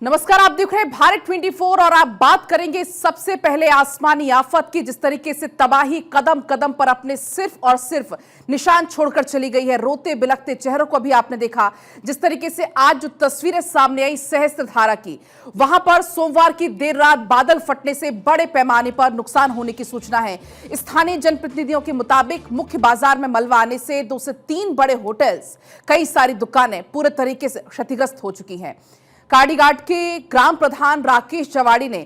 नमस्कार, आप देख रहे हैं भारत 24 और आप बात करेंगे सबसे पहले आसमानी आफत की, जिस तरीके से तबाही कदम कदम पर अपने सिर्फ और सिर्फ निशान छोड़कर चली गई है। रोते बिलखते चेहरों को भी आपने देखा। जिस तरीके से आज जो तस्वीरें सामने आई सहस्त्रधारा की, वहां पर सोमवार की देर रात बादल फटने से बड़े पैमाने पर नुकसान होने की सूचना है। स्थानीय जनप्रतिनिधियों के मुताबिक मुख्य बाजार में मलबा आने से 2 से 3 बड़े होटल्स, कई सारी दुकानें पूरे तरीके से क्षतिग्रस्त हो चुकी हैं। काडीघाट के ग्राम प्रधान राकेश जवाड़ी ने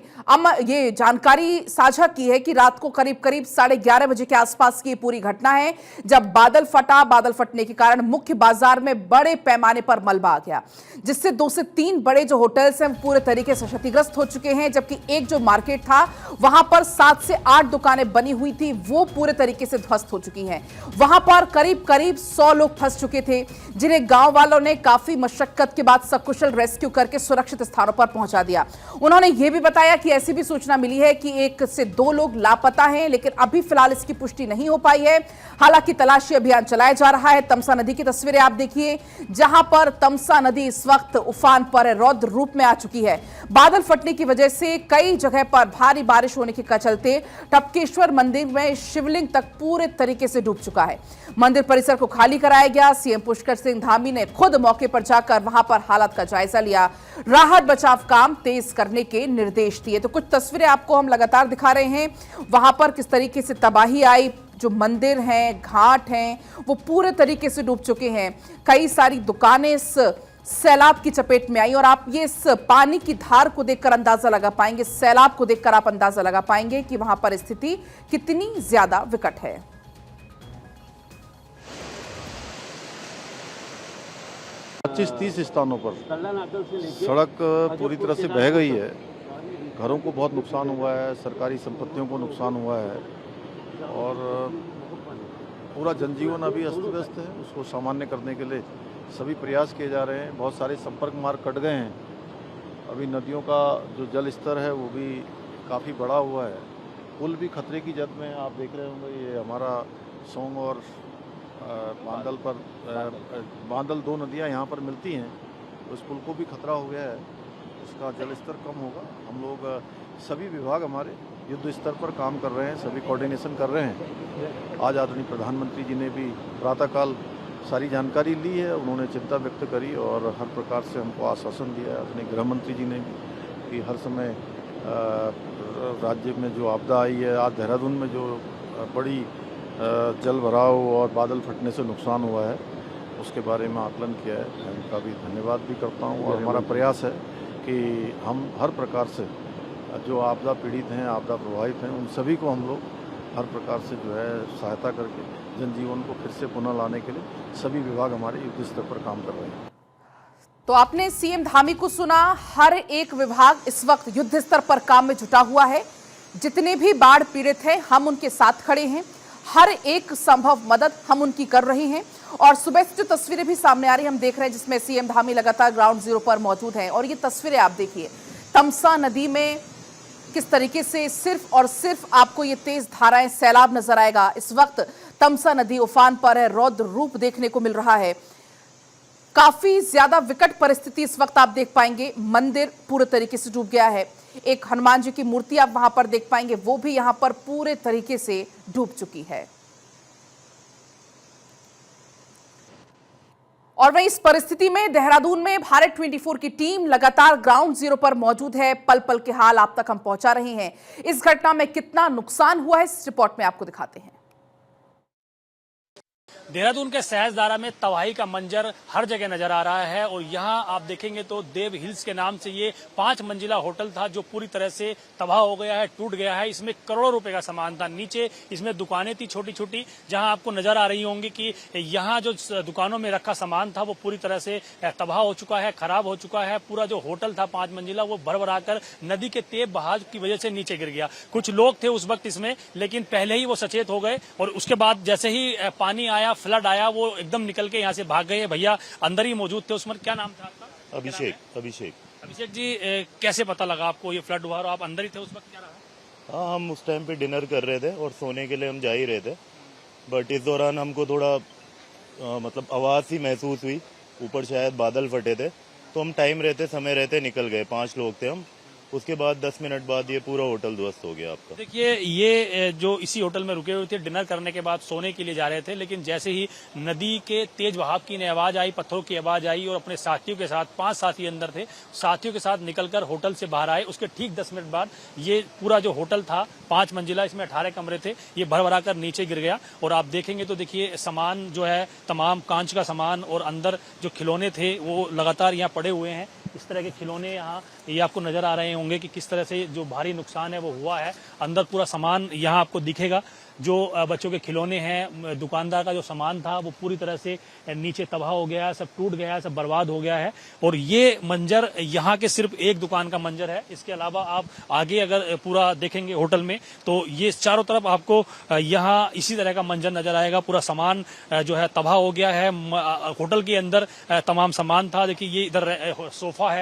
ये जानकारी साझा की है कि रात को करीब 11:30 बजे के आसपास की पूरी घटना है, जब बादल फटा। बादल फटने के कारण मुख्य बाजार में बड़े पैमाने पर मलबा आ गया, जिससे 2 से 3 बड़े जो होटल्स हैं पूरे तरीके से क्षतिग्रस्त हो चुके हैं, जबकि एक जो मार्केट था वहां पर 7 से 8 दुकानें बनी हुई थी, वो पूरे तरीके से ध्वस्त हो चुकी हैं। वहां पर करीब 100 लोग फंस चुके थे, जिन्हें गांव वालों ने काफी मशक्कत के बाद सकुशल रेस्क्यू करके सुरक्षित स्थानों पर पहुंचा दिया। उन्होंने यह भी बताया कि ऐसी भी सूचना मिली है कि 1 से 2 लोग लापता हैं, लेकिन अभी फिलहाल इसकी पुष्टि नहीं हो पाई है। हालांकि तलाशी अभियान चलाया जा रहा है। तमसा नदी की तस्वीरें आप देखिए, जहां पर तमसा नदी इस वक्त उफान पर रौद्र रूप में आ चुकी है। बादल फटने की वजह से कई जगह पर भारी बारिश होने के चलते टपकेश्वर मंदिर में शिवलिंग तक पूरे तरीके से डूब चुका है। मंदिर परिसर को खाली कराया गया। सीएम पुष्कर सिंह धामी ने खुद मौके पर जाकर वहां पर हालात का जायजा लिया, राहत बचाव काम तेज करने के निर्देश दिए। तो कुछ तस्वीरें आपको हम लगातार दिखा रहे हैं, वहां पर किस तरीके से तबाही आई। जो मंदिर हैं, घाट हैं, वो पूरे तरीके से डूब चुके हैं। कई सारी दुकानें इस सैलाब की चपेट में आई और आप ये इस पानी की धार को देखकर अंदाजा लगा पाएंगे, सैलाब को देखकर आप अंदाजा लगा पाएंगे कि वहां पर स्थिति कितनी ज्यादा विकट है। 25-30 स्थानों पर सड़क पूरी तरह से बह गई है। घरों को बहुत नुकसान हुआ है, सरकारी संपत्तियों को नुकसान हुआ है और पूरा जनजीवन अभी अस्त व्यस्त है। उसको सामान्य करने के लिए सभी प्रयास किए जा रहे हैं। बहुत सारे संपर्क मार्ग कट गए हैं। अभी नदियों का जो जल स्तर है वो भी काफ़ी बढ़ा हुआ है। पुल भी खतरे की जद में, आप देख रहे होंगे। ये हमारा सोंग और बांदल पर बांदल 2 नदियां यहाँ पर मिलती हैं, तो इस पुल को भी खतरा हो गया है। इसका जल स्तर कम होगा। हम लोग सभी विभाग हमारे युद्ध स्तर पर काम कर रहे हैं, सभी कोऑर्डिनेशन कर रहे हैं। आज आदरणीय प्रधानमंत्री जी ने भी प्रातःकाल सारी जानकारी ली है, उन्होंने चिंता व्यक्त करी और हर प्रकार से हमको आश्वासन दिया है। आदरणीय गृह मंत्री जी ने भी कि हर समय राज्य में जो आपदा आई है, आज देहरादून में जो बड़ी जल भराव और बादल फटने से नुकसान हुआ है, उसके बारे में आकलन किया है। मैं उनका भी धन्यवाद भी करता हूँ और हमारा प्रयास है कि हम हर प्रकार से जो आपदा पीड़ित हैं, आपदा प्रभावित हैं, उन सभी को हम लोग हर प्रकार से जो है सहायता करके जनजीवन को फिर से पुनः लाने के लिए सभी विभाग हमारे युद्ध स्तर पर काम कर रहे हैं। तो आपने सीएम धामी को सुना। हर एक विभाग इस वक्त युद्ध स्तर पर काम में जुटा हुआ है। जितने भी बाढ़ पीड़ित हैं, हम उनके साथ खड़े हैं। हर एक संभव मदद हम उनकी कर रहे हैं। और सुबह से जो तस्वीरें भी सामने आ रही हैं, हम देख रहे हैं, जिसमें सीएम धामी लगातार ग्राउंड जीरो पर मौजूद हैं। और ये तस्वीरें आप देखिए, तमसा नदी में किस तरीके से सिर्फ और सिर्फ आपको ये तेज धाराएं, सैलाब नजर आएगा। इस वक्त तमसा नदी उफान पर है, रौद्र रूप देखने को मिल रहा है। काफी ज्यादा विकट परिस्थिति इस वक्त आप देख पाएंगे। मंदिर पूरे तरीके से डूब गया है। एक हनुमान जी की मूर्ति आप वहां पर देख पाएंगे, वो भी यहां पर पूरे तरीके से डूब चुकी है। और वहीं इस परिस्थिति में देहरादून में भारत 24 की टीम लगातार ग्राउंड जीरो पर मौजूद है। पल पल के हाल आप तक हम पहुंचा रहे हैं। इस घटना में कितना नुकसान हुआ है, इस रिपोर्ट में आपको दिखाते हैं। देहरादून के सहस्त्रधारा में तबाही का मंजर हर जगह नजर आ रहा है और यहाँ आप देखेंगे तो देव हिल्स के नाम से ये 5 मंजिला होटल था, जो पूरी तरह से तबाह हो गया है, टूट गया है। इसमें करोड़ों रुपए का सामान था। नीचे इसमें दुकानें थी छोटी छोटी, जहां आपको नजर आ रही होंगी कि यहाँ जो दुकानों में रखा सामान था वो पूरी तरह से तबाह हो चुका है, खराब हो चुका है। पूरा जो होटल था 5 मंजिला, वो भर कर नदी के तेज बहाव की वजह से नीचे गिर गया। कुछ लोग थे उस वक्त इसमें, लेकिन पहले ही वो सचेत हो गए और उसके बाद जैसे ही पानी आया, फ्लड आया, वो एकदम निकल के यहाँ से भाग गए। भैया अंदर ही मौजूद थे। उसमें क्या नाम था आपका? अभिषेक जी, कैसे पता लगा आपको ये फ्लड हुआ और आप अंदर ही थे उस वक्त? क्या रहा? हाँ, हम उस टाइम पे डिनर कर रहे थे और सोने के लिए हम जा ही रहे थे, बट इस दौरान हमको थोड़ा मतलब आवाज सी महसूस हुई। ऊपर शायद बादल फटे थे, तो हम टाइम रहते समय रहते निकल गए, 5 लोग थे हम। उसके बाद 10 मिनट बाद ये पूरा होटल ध्वस्त हो गया आपका। देखिए, ये जो इसी होटल में रुके हुए थे, डिनर करने के बाद सोने के लिए जा रहे थे, लेकिन जैसे ही नदी के तेज बहाव की आवाज आई, पत्थरों की आवाज आई और अपने साथियों के साथ, 5 साथी अंदर थे, साथियों के साथ निकलकर होटल से बाहर आए। उसके ठीक 10 मिनट बाद ये पूरा जो होटल था 5 मंजिला, इसमें 18 कमरे थे, ये भर भरा कर नीचे गिर गया। और आप देखेंगे तो देखिए सामान जो है, तमाम कांच का सामान और अंदर जो खिलौने थे वो लगातार यहाँ पड़े हुए हैं। इस तरह के खिलौने यहाँ ये आपको नजर आ रहे होंगे कि किस तरह से जो भारी नुकसान है वो हुआ है। अंदर पूरा सामान यहाँ आपको दिखेगा, जो बच्चों के खिलौने हैं, दुकानदार का जो सामान था वो पूरी तरह से नीचे तबाह हो गया है, सब टूट गया है, सब बर्बाद हो गया है। और ये मंजर यहाँ के सिर्फ एक दुकान का मंजर है। इसके अलावा आप आगे अगर पूरा देखेंगे होटल में तो ये चारों तरफ आपको यहाँ इसी तरह का मंजर नजर आएगा। पूरा सामान जो है तबाह हो गया है। होटल के अंदर तमाम सामान था। देखिए ये इधर सोफा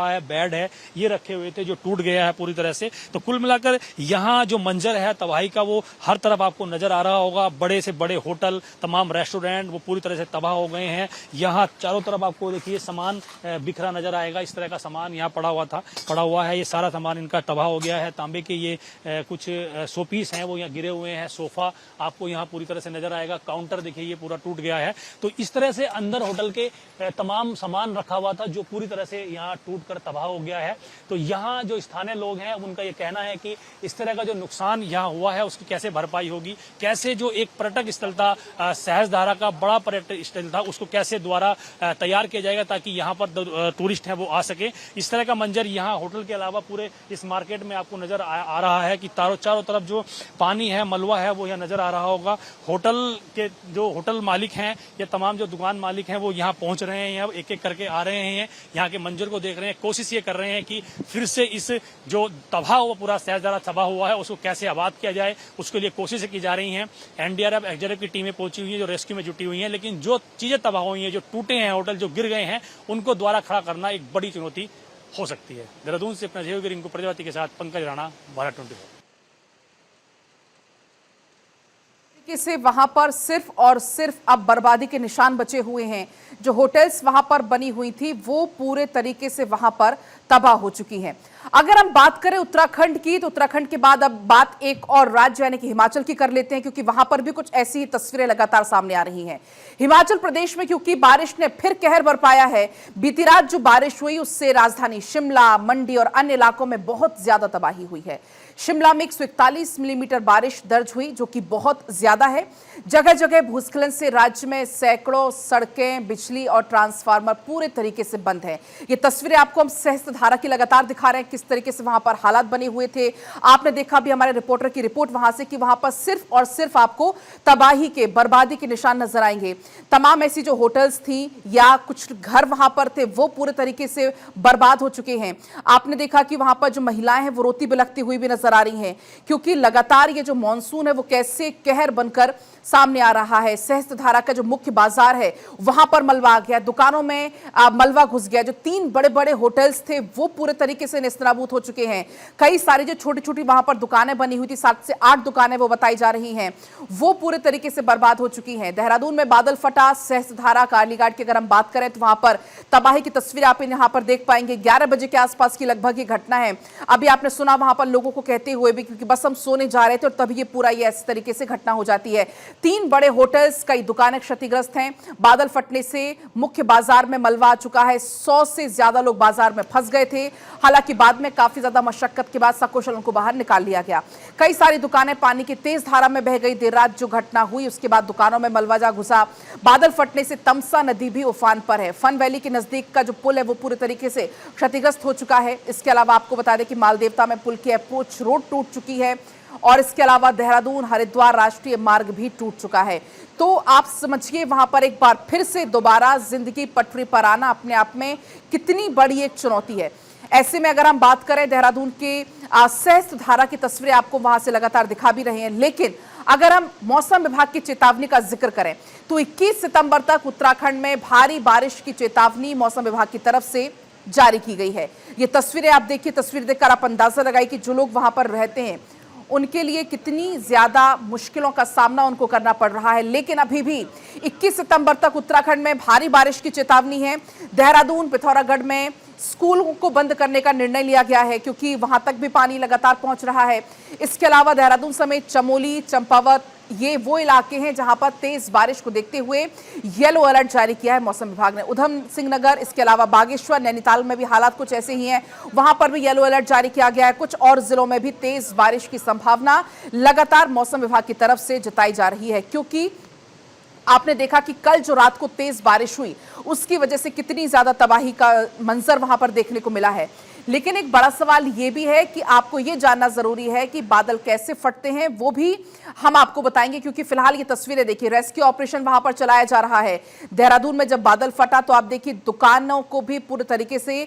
है, बेड है, ये रखे हुए थे जो टूट गया है पूरी तरह से। तो कुल मिलाकर यहाँ जो मंजर है तबाही का वो हर तरफ आपको नजर आ रहा होगा। बड़े से बड़े होटल, तमाम रेस्टोरेंट वो पूरी तरह से तबाह हो गए हैं। यहाँ चारों तरफ आपको देखिए सामान बिखरा नजर आएगा। इस तरह का सामान यहाँ पड़ा हुआ है। ये सारा सामान इनका तबाह हो गया है। तांबे के ये कुछ शोपीस हैं वो यहाँ गिरे हुए हैं। सोफा आपको यहाँ पूरी तरह से नजर आएगा। काउंटर देखिए ये पूरा टूट गया है। तो इस तरह से अंदर होटल के तमाम सामान रखा हुआ था जो पूरी तरह से यहाँ टूट कर तबाह हो गया है। तो यहाँ जो स्थानीय लोग हैं उनका ये कहना है कि इस तरह का जो नुकसान यहाँ हुआ है उसकी कैसे भरपाई होगी, कैसे जो एक पर्यटक स्थल था, सहस्त्रधारा का बड़ा पर्यटक स्थल था, उसको कैसे दोबारा तैयार किया जाएगा ताकि यहाँ पर टूरिस्ट हैं वो आ सके। इस तरह का मंजर यहाँ होटल के अलावा पूरे इस मार्केट में आपको नजर आ रहा है कि चारों तरफ जो पानी है, मलबा है वो यहाँ नजर आ रहा होगा। होटल के जो होटल मालिक हैं या तमाम जो दुकान मालिक हैं वो यहाँ पहुंच रहे हैं, यहाँ एक-एक करके आ रहे हैं, यहाँ के मंजर को देख रहे हैं, कोशिश ये कर रहे हैं कि फिर से इस जो तबाह हुआ पूरा सहस्त्रधारा तबाह हुआ है उसको कैसे आबाद किया जाए, उसके लिए कोशिशें की जा रही हैं। एनडीआरएफ, एसडीआरएफ की टीमें पहुंची हुई हैं जो रेस्क्यू में जुटी हुई हैं, लेकिन जो चीजें तबाह हुई हैं, जो टूटे हैं होटल, जो गिर गए हैं, उनको दोबारा खड़ा करना एक बड़ी चुनौती हो सकती है। देहरादून से अपना सहयोगी रिंकू प्रजापति के साथ पंकज राणा, भारत 24। से वहां पर सिर्फ और सिर्फ अब बर्बादी के निशान बचे हुए हैं। जो होटल्स वहां पर बनी हुई थी वो पूरे तरीके से वहां पर तबाह हो चुकी हैं। अगर हम बात करें उत्तराखंड की तो उत्तराखंड के बाद अब बात एक और राज्य यानी कि हिमाचल की कर लेते हैं, क्योंकि वहां पर भी कुछ ऐसी ही तस्वीरें लगातार सामने आ रही हैं। हिमाचल प्रदेश में क्योंकि बारिश ने फिर कहर बरपाया है। बीती रात जो बारिश हुई उससे राजधानी शिमला, मंडी और अन्य इलाकों में बहुत ज्यादा तबाही हुई है। शिमला में 141 मिलीमीटर बारिश दर्ज हुई जो कि बहुत ज्यादा है। जगह जगह भूस्खलन से राज्य में सैकड़ों सड़कें, बिजली और ट्रांसफार्मर पूरे तरीके से बंद हैं। ये तस्वीरें आपको हम सहस्त्रधारा की लगातार दिखा रहे हैं, किस तरीके से वहां पर हालात बने हुए थे। आपने देखा भी हमारे रिपोर्टर की रिपोर्ट वहां से कि वहां पर सिर्फ और सिर्फ आपको तबाही के, बर्बादी के निशान नजर आएंगे। तमाम ऐसी जो होटल्स थी या कुछ घर वहां पर थे वो पूरे तरीके से बर्बाद हो चुके हैं। आपने देखा कि वहां पर जो महिलाएं हैं वो रोती बिलखती हुई भी नजर आ रही हैं, क्योंकि लगातार ये जो मॉनसून है वो कैसे कहर बनकर सामने आ रहा है। सहस्त्रधारा का जो मुख्य बाजार है वहां पर मलबा आ गया, दुकानों में मलबा घुस गया। जो 3 बड़े बड़े होटल्स थे वो पूरे तरीके से नेस्तनाबूद हो चुके हैं। कई सारी जो छोटी छोटी वहां पर दुकानें बनी हुई थी, 7 से 8 दुकानें वो बताई जा रही हैं, वो पूरे तरीके से बर्बाद हो चुकी हैं। देहरादून में बादल फटा। सहस्त्रधारा कालीघाट की अगर हम बात करें तो वहां पर तबाही की तस्वीर आप यहां पर देख पाएंगे। 11 बजे के आसपास की लगभग ये घटना है। अभी आपने सुना वहां पर लोगों को कहते हुए भी, क्योंकि बस हम सोने जा रहे थे और तभी ये पूरा ये इस तरीके से घटना हो जाती है। 3 बड़े होटल्स, कई दुकानें क्षतिग्रस्त हैं। बादल फटने से मुख्य बाजार में मलबा आ चुका है। 100 से ज्यादा लोग बाजार में फंस गए थे। हालांकि बाद में काफी ज्यादा मशक्कत के बाद सकुशल उनको बाहर निकाल लिया गया। कई सारी दुकानें पानी की तेज धारा में बह गई। देर रात जो घटना हुई उसके बाद दुकानों में मलबा जा घुसा। बादल फटने से तमसा नदी भी उफान पर है। फन वैली के नजदीक का जो पुल है वो पूरे तरीके से क्षतिग्रस्त हो चुका है। इसके अलावा आपको बता दें कि मालदेवता में पुल की अप्रोच रोड टूट चुकी है और इसके अलावा देहरादून हरिद्वार राष्ट्रीय मार्ग भी टूट चुका है। तो आप समझिए वहां पर एक बार फिर से दोबारा जिंदगी पटरी पर आना अपने आप में कितनी बड़ी एक चुनौती है। ऐसे में अगर हम बात करें देहरादून के सहस्त्रधारा की तस्वीरें आपको वहां से लगातार दिखा भी रहे हैं, लेकिन अगर हम मौसम विभाग की चेतावनी का जिक्र करें तो 21 सितंबर तक उत्तराखंड में भारी बारिश की चेतावनी मौसम विभाग की तरफ से जारी की गई है। ये तस्वीरें आप देखिए, तस्वीर देखकर आप अंदाजा लगाइए कि जो लोग वहां पर रहते हैं उनके लिए कितनी ज्यादा मुश्किलों का सामना उनको करना पड़ रहा है। लेकिन अभी भी 21 सितंबर तक उत्तराखंड में भारी बारिश की चेतावनी है। देहरादून, पिथौरागढ़ में स्कूलों को बंद करने का निर्णय लिया गया है क्योंकि वहां तक भी पानी लगातार पहुंच रहा है। इसके अलावा देहरादून समेत चमोली, चंपावत, ये वो इलाके हैं जहां पर तेज बारिश को देखते हुए येलो अलर्ट जारी किया है मौसम विभाग ने। उधम सिंह नगर, इसके अलावा बागेश्वर, नैनीताल में भी हालात कुछ ऐसे ही हैं, वहां पर भी येलो अलर्ट जारी किया गया है। कुछ और जिलों में भी तेज बारिश की संभावना लगातार मौसम विभाग की तरफ से जताई जा रही है क्योंकि आपने देखा कि कल जो रात को तेज बारिश हुई उसकी वजह से कितनी ज्यादा तबाही का मंजर वहां पर देखने को मिला है। लेकिन एक बड़ा सवाल यह भी है कि आपको यह जानना जरूरी है कि बादल कैसे फटते हैं, वो भी हम आपको बताएंगे क्योंकि फिलहाल ये तस्वीरें देखिए, रेस्क्यू ऑपरेशन वहां पर चलाया जा रहा है। देहरादून में जब बादल फटा तो आप देखिए दुकानों को भी पूरी तरीके से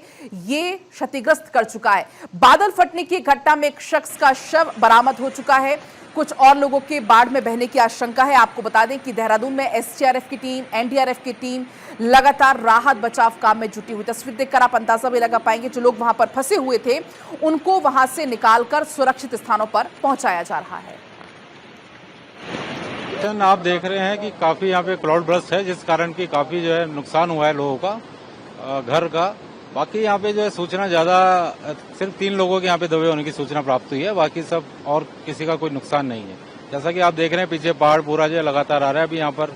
ये क्षतिग्रस्त कर चुका है। बादल फटने की घटना में एक शख्स का शव बरामद हो चुका है। कुछ और लोगों के बाढ़ में बहने की आशंका है। आपको बता दें कि देहरादून में एसडीआरएफ की टीम, एनडीआरएफ की टीम लगातार राहत बचाव काम में जुटी हुई। तस्वीर देखकर आप अंदाजा भी लगा पाएंगे, जो लोग वहां पर फंसे हुए थे उनको वहां से निकालकर सुरक्षित स्थानों पर पहुंचाया जा रहा है। आप देख रहे हैं कि काफी यहाँ पे क्लाउड बर्स्ट है, जिस कारण की काफी जो है नुकसान हुआ है लोगों का, घर का। बाकी यहाँ पे जो है सूचना ज्यादा, सिर्फ 3 लोगों के यहाँ पे दबे होने की सूचना प्राप्त हुई है, बाकी सब और किसी का कोई नुकसान नहीं है। जैसा कि आप देख रहे हैं पीछे पहाड़ पूरा जो है लगातार आ रहा है। अभी यहाँ पर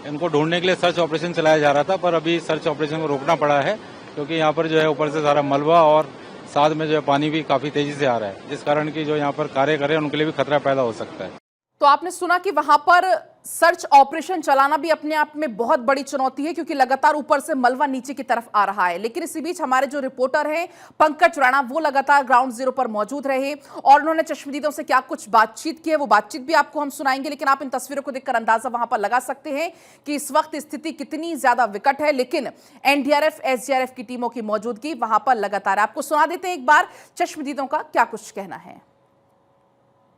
इनको ढूंढने के लिए सर्च ऑपरेशन चलाया जा रहा था, पर अभी सर्च ऑपरेशन को रोकना पड़ा है क्योंकि यहाँ पर जो है ऊपर से सारा मलबा और साथ में जो है पानी भी काफी तेजी से आ रहा है, जिस कारण की जो यहाँ पर कार्य करें उनके लिए भी खतरा पैदा हो सकता है। तो आपने सुना कि वहां पर सर्च ऑपरेशन चलाना भी अपने आप में बहुत बड़ी चुनौती है क्योंकि लगातार ऊपर से मलबा नीचे की तरफ आ रहा है। लेकिन इसी बीच हमारे जो रिपोर्टर हैं पंकज राणा, वो लगातार ग्राउंड जीरो पर मौजूद रहे और उन्होंने चश्मदीदों से क्या कुछ बातचीत की है, वो बातचीत भी आपको हम सुनाएंगे। लेकिन आप इन तस्वीरों को देखकर अंदाजा वहां पर लगा सकते हैं कि इस वक्त स्थिति कितनी ज्यादा विकट है। लेकिन एनडीआरएफ, एसडीआरएफ की टीमों की मौजूदगी वहां पर लगातार। आपको सुना देते हैं एक बार चश्मदीदों का क्या कुछ कहना है।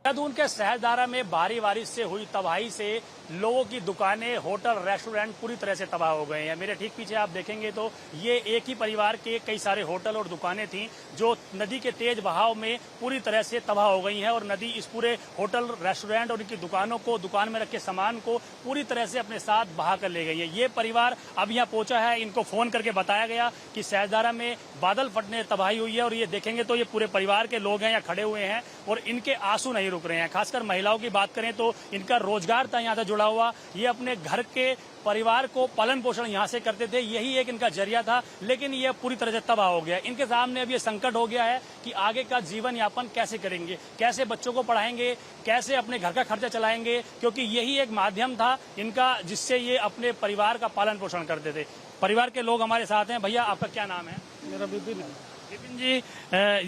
देहरादून के सहजदारा में भारी बारिश से हुई तबाही से लोगों की दुकानें, होटल, रेस्टोरेंट पूरी तरह से तबाह हो गए हैं। मेरे ठीक पीछे आप देखेंगे तो ये एक ही परिवार के कई सारे होटल और दुकानें थीं जो नदी के तेज बहाव में पूरी तरह से तबाह हो गई हैं और नदी इस पूरे होटल, रेस्टोरेंट और इनकी दुकानों को, दुकान में रखे सामान को पूरी तरह से अपने साथ बहा कर ले गई है। ये परिवार अब यहाँ पहुंचा है, इनको फोन करके बताया गया कि सहजदारा में बादल फटने तबाही हुई है और ये देखेंगे तो ये पूरे परिवार के लोग हैं यहाँ खड़े हुए हैं और इनके आंसू नहीं रुक रहे हैं। खासकर महिलाओं की बात करें तो इनका रोजगार था यहाँ से जुड़ा हुआ, ये अपने घर के परिवार को पालन पोषण यहाँ से करते थे, यही एक इनका जरिया था। लेकिन ये पूरी तरह से तबाह हो गया। इनके सामने अब ये संकट हो गया है कि आगे का जीवन यापन कैसे करेंगे, कैसे बच्चों को पढ़ाएंगे, कैसे अपने घर का खर्चा चलाएंगे, क्योंकि यही एक माध्यम था इनका जिससे ये अपने परिवार का पालन पोषण करते थे। परिवार के लोग हमारे साथ हैं। भैया आपका क्या नाम है? मेरा विपिन है। विपिन जी,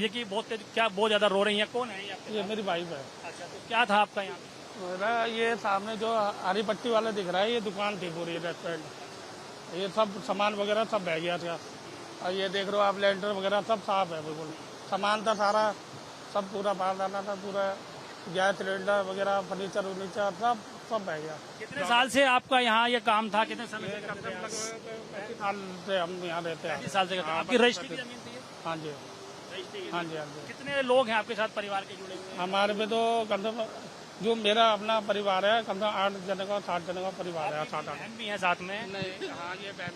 ये कि बहुत ज्यादा रो रही हैं, कौन है ये मेरी वाइफ है। अच्छा, तो क्या था आपका यहाँ? मेरा ये सामने जो हरी पट्टी वाला दिख रहा है, ये दुकान थी पूरी रेस्टोरेंट। ये सब सामान वगैरह सब बह गया था और ये देख रहे हो आप, लेंटर वगैरह सब साफ है, बिल्कुल सामान था सारा, सब पूरा बाहर डाला था, पूरा गैस सिलेंडर वगैरह, फर्नीचर वर्नीचर सब बह गया। कितने साल से आपका यहाँ ये काम था? कितने समय से करते हैं? 35 साल से हम यहाँ रहते हैं। 35 साल से। आपकी रजिस्ट्री की जमीन थी? हाँ जी, हाँ जी, हाँ जी। कितने लोग हैं आपके साथ परिवार के जुड़े हुए? हमारे में तो कम से कम जो मेरा अपना परिवार है, कम से कम 8 जने का 7 जने का परिवार है। 7-8 बहन भी हैं साथ में? नहीं, हाँ ये बहन।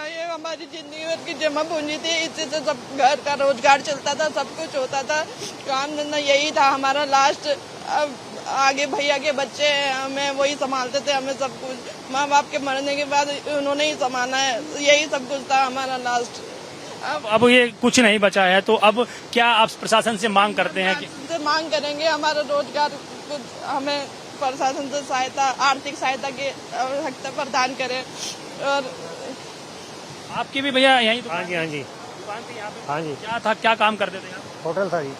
ये हमारी जिंदगी भर की जमा पूंजी थी, इससे तो सब घर का रोजगार चलता था, सब कुछ होता था, काम धंधा यही था हमारा लास्ट। अब आगे भैया के बच्चे हमें वही संभालते थे, हमें सब कुछ माँ बाप के मरने के बाद उन्होंने ही संभाला है, यही सब कुछ था हमारा लास्ट। अब ये कुछ नहीं बचा है, तो अब क्या आप प्रशासन से मांग करते हैं? से मांग करेंगे हमारा रोजगार कुछ हमें प्रशासन से सहायता, आर्थिक सहायता की आवश्यकता प्रदान करें। और आपकी भी भैया यही? हाँ जी, हाँ जी, दुकान थी यहाँ पे? हाँ जी। क्या था, क्या काम करते थे? होटल था जी।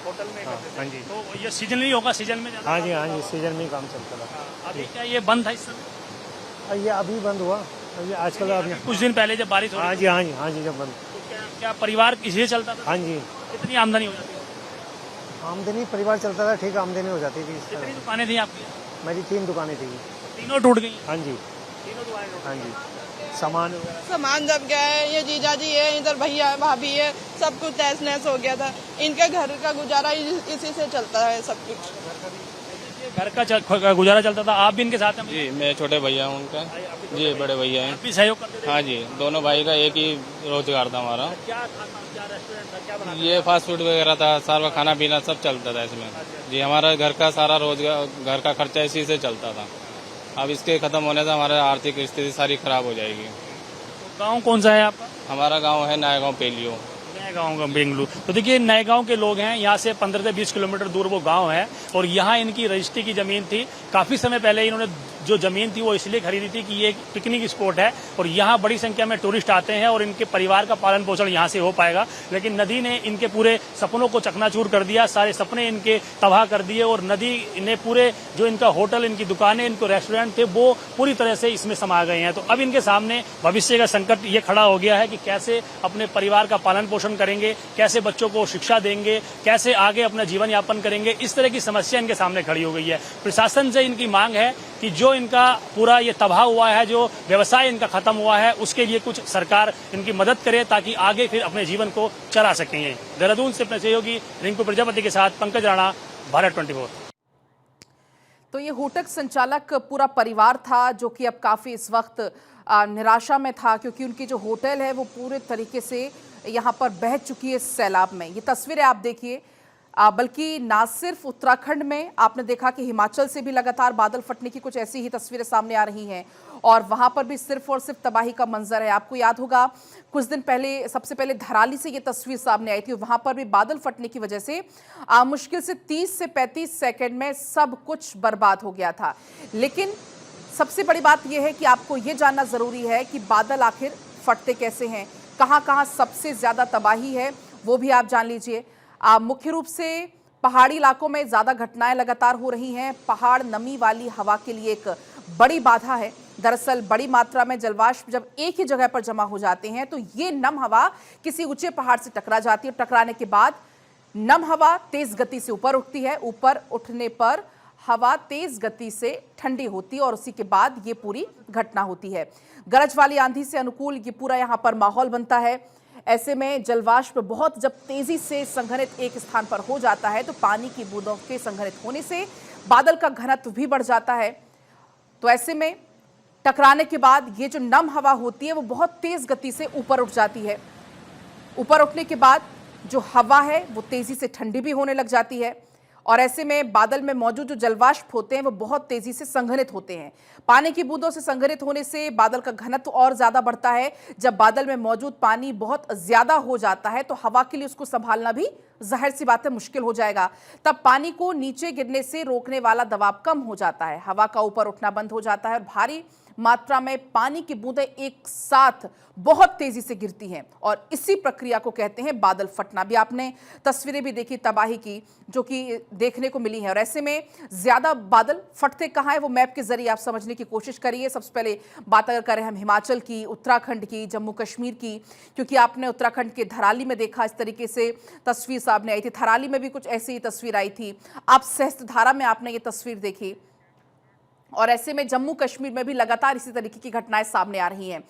होटल में करते थे? हाँ जी। तो ये सीजनली होगा, सीजन में ज्यादा? हाँ जी, हाँ जी, सीजन में ही काम चलता था। हाँ, अभी क्या ये बंद था इस समय? ये अभी बंद हुआ, ये आजकल अभी कुछ दिन पहले जब बारिश हो हाँ रही जी, हाँ जी, हाँ जी, जब बंद। तो क्या परिवार इसी चलता था? हाँ जी, कितनी आमदनी हो जाती है? आमदनी परिवार चलता था, ठीक आमदनी हो जाती थी। कितनी दुकानें थी आपकी? मेरी 3 दुकानें थी। तीनों टूट गई? हाँ जी, तीनों दुकानें टूट हाँ जी। सामान वगैरह सामान जब गया है, ये जीजा जी है, इधर भैया है, भाभी है, सब कुछ तहस नहस हो गया था। इनके घर का गुजारा इसी से चलता है सब कुछ। घर का गुजारा चलता था। आप भी इनके साथ हैं? जी, मैं छोटे भैया हूँ उनका। जी, बड़े भैया हैं। आप भी सहयोग करते थे? हाँ जी, दोनों भाई का एक ही रोजगार था हमारा। क्या खाना, क्या रेस्टोरेंट था, क्या बनाते ये फास्ट फूड वगैरह था, सारा खाना पीना सब चलता था इसमें। जी, हमारा घर का सारा रोजगार, घर का खर्चा इसी से चलता था। अब इसके खत्म होने से हमारी आर्थिक स्थिति सारी खराब हो जाएगी। तो गाँव कौन सा है आपका? हमारा गांव है नया गांव पेलियो। नए गाँव का बेंगलुरु। तो देखिए, नए गाँव के लोग हैं, यहाँ से 15 से 20 किलोमीटर दूर वो गांव है और यहाँ इनकी रजिस्ट्री की जमीन थी। काफी समय पहले इन्होंने जो जमीन थी वो इसलिए खरीदी थी कि ये एक पिकनिक स्पॉट है और यहाँ बड़ी संख्या में टूरिस्ट आते हैं और इनके परिवार का पालन पोषण यहाँ से हो पाएगा। लेकिन नदी ने इनके पूरे सपनों को चकनाचूर कर दिया, सारे सपने इनके तबाह कर दिए और नदी ने पूरे जो इनका होटल, इनकी दुकानें, इनको रेस्टोरेंट थे, वो पूरी तरह से इसमें समा गए हैं। तो अब इनके सामने भविष्य का संकट ये खड़ा हो गया है कि कैसे अपने परिवार का पालन पोषण करेंगे, कैसे बच्चों को शिक्षा देंगे, कैसे आगे अपना जीवन यापन करेंगे। इस तरह की समस्या इनके सामने खड़ी हो गई है। प्रशासन से इनकी मांग है कि जो इनका पूरा ये तबाह हुआ है, जो व्यवसाय इनका खत्म हुआ है, उसके लिए कुछ सरकार इनकी मदद करे ताकि आगे फिर अपने जीवन को चला सकेंगे। देहरादून से अपने सहयोगी रिंकू प्रजापति के साथ पंकज राणा, भारत 24। तो ये होटल संचालक पूरा परिवार था जो कि अब काफ़ी इस वक्त निराशा में था, क्योंकि उनकी जो होटल है वो पूरे तरीके से यहाँ पर बह चुकी है सैलाब में। ये तस्वीरें आप देखिए, बल्कि ना सिर्फ उत्तराखंड में, आपने देखा कि हिमाचल से भी लगातार बादल फटने की कुछ ऐसी ही तस्वीरें सामने आ रही हैं और वहां पर भी सिर्फ और सिर्फ तबाही का मंजर है। आपको याद होगा कुछ दिन पहले, सबसे पहले धराली से ये तस्वीर सामने आई थी, वहां पर भी बादल फटने की वजह से मुश्किल से 30 से 35 सेकंड में सब कुछ बर्बाद हो गया था। लेकिन सबसे बड़ी बात यह है कि आपको ये जानना जरूरी है कि बादल आखिर फटते कैसे हैं, कहाँ कहाँ सबसे ज्यादा तबाही है वो भी आप जान लीजिए। मुख्य रूप से पहाड़ी इलाकों में ज्यादा घटनाएं लगातार हो रही हैं। पहाड़ नमी वाली हवा के लिए एक बड़ी बाधा है। दरअसल बड़ी मात्रा में जलवाष्प जब एक ही जगह पर जमा हो जाते हैं तो ये नम हवा किसी ऊंचे पहाड़ से टकरा जाती है। टकराने के बाद नम हवा तेज गति से ऊपर उठती है। ऊपर उठने पर हवा तेज गति से ठंडी होती है और उसी के बाद ये पूरी घटना होती है। गरज वाली आंधी से अनुकूल ये पूरा यहाँ पर माहौल बनता है। ऐसे में जलवाष्प बहुत जब तेजी से संघनित एक स्थान पर हो जाता है तो पानी की बूंदों के संघनित होने से बादल का घनत्व भी बढ़ जाता है। तो ऐसे में टकराने के बाद ये जो नम हवा होती है वो बहुत तेज गति से ऊपर उठ जाती है। ऊपर उठने के बाद जो हवा है वो तेजी से ठंडी भी होने लग जाती है और ऐसे में बादल में मौजूद जो जलवाष्प होते हैं वो बहुत तेजी से संघनित होते हैं। पानी की बूंदों से संघनित होने से बादल का घनत्व और ज्यादा बढ़ता है। जब बादल में मौजूद पानी बहुत ज्यादा हो जाता है तो हवा के लिए उसको संभालना भी जाहिर सी बात है मुश्किल हो जाएगा। तब पानी को नीचे गिरने से रोकने वाला दबाव कम हो जाता है, हवा का ऊपर उठना बंद हो जाता है और भारी मात्रा में पानी की बूंदें एक साथ बहुत तेजी से गिरती हैं और इसी प्रक्रिया को कहते हैं बादल फटना। भी आपने तस्वीरें भी देखी तबाही की जो कि देखने को मिली हैं और ऐसे में ज्यादा बादल फटते कहाँ हैं वो मैप के जरिए आप समझने की कोशिश करिए। सबसे पहले बात अगर करें हम हिमाचल की, उत्तराखंड की, जम्मू कश्मीर की, क्योंकि आपने उत्तराखंड के धराली में देखा इस तरीके से तस्वीर सामने आई थी। थराली में भी कुछ ऐसी ही तस्वीर आई थी। आप सहस्त्रधारा में आपने ये तस्वीर देखी और ऐसे में जम्मू कश्मीर में भी लगातार इसी तरीके की घटनाएं सामने आ रही हैं।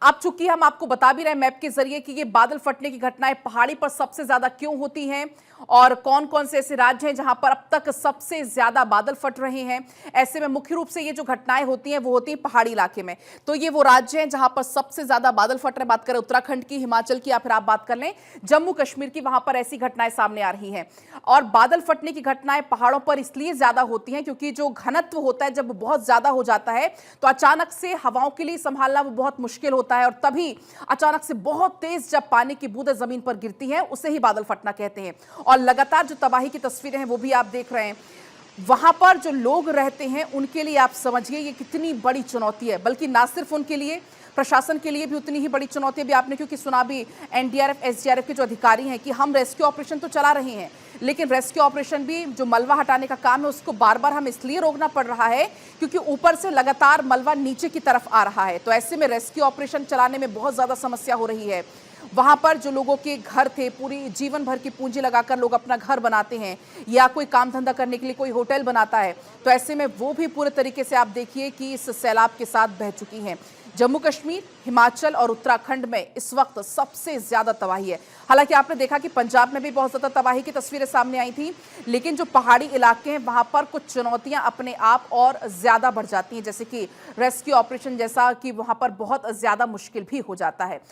अब चूंकि हम आपको बता भी रहे हैं मैप के जरिए कि ये बादल फटने की घटनाएं पहाड़ी पर सबसे ज्यादा क्यों होती हैं और कौन कौन से ऐसे राज्य हैं जहां पर अब तक सबसे ज्यादा बादल फट रहे हैं। ऐसे में मुख्य रूप से ये जो घटनाएं होती हैं वो होती हैं पहाड़ी इलाके में। तो ये वो राज्य हैं जहां पर सबसे ज्यादा बादल फट रहे हैं। बात करें उत्तराखंड की, हिमाचल की या फिर आप बात कर लें जम्मू कश्मीर की, वहां पर ऐसी घटनाएं सामने आ रही हैं। और बादल फटने की घटनाएं पहाड़ों पर इसलिए ज्यादा होती हैं क्योंकि जो घनत्व होता है जब बहुत ज्यादा हो जाता है तो अचानक से हवाओं के लिए संभालना वो बहुत मुश्किल होता है और तभी अचानक से बहुत तेज जब पानी की बूंदें जमीन पर गिरती हैं उसे ही बादल फटना कहते हैं। और लगातार जो तबाही की तस्वीरें हैं वो भी आप देख रहे हैं। वहां पर जो लोग रहते हैं उनके लिए आप समझिए ये कितनी बड़ी चुनौती है, बल्कि ना सिर्फ उनके लिए, प्रशासन के लिए भी उतनी ही बड़ी चुनौती है। भी आपने क्योंकि सुना भी एनडीआरएफ, एसडीआरएफ के जो अधिकारी हैं कि हम रेस्क्यू ऑपरेशन तो चला रहे हैं लेकिन रेस्क्यू ऑपरेशन भी जो मलबा हटाने का काम है उसको बार बार हम इसलिए रोकना पड़ रहा है क्योंकि ऊपर से लगातार मलबा नीचे की तरफ आ रहा है। तो ऐसे में रेस्क्यू ऑपरेशन चलाने में बहुत ज्यादा समस्या हो रही है। वहां पर जो लोगों के घर थे, पूरी जीवन भर की पूंजी लगाकर लोग अपना घर बनाते हैं या कोई काम धंधा करने के लिए कोई होटल बनाता है, तो ऐसे में वो भी पूरे तरीके से आप देखिए कि इस सैलाब के साथ बह चुकी हैं। जम्मू कश्मीर, हिमाचल और उत्तराखंड में इस वक्त सबसे ज्यादा तबाही है। हालांकि आपने देखा कि पंजाब में भी बहुत ज्यादा तबाही की तस्वीरें सामने आई थी, लेकिन जो पहाड़ी इलाके हैं वहां पर कुछ चुनौतियां अपने आप और ज्यादा बढ़ जाती हैं, जैसे कि रेस्क्यू ऑपरेशन जैसा कि वहां पर बहुत ज्यादा मुश्किल भी हो जाता है।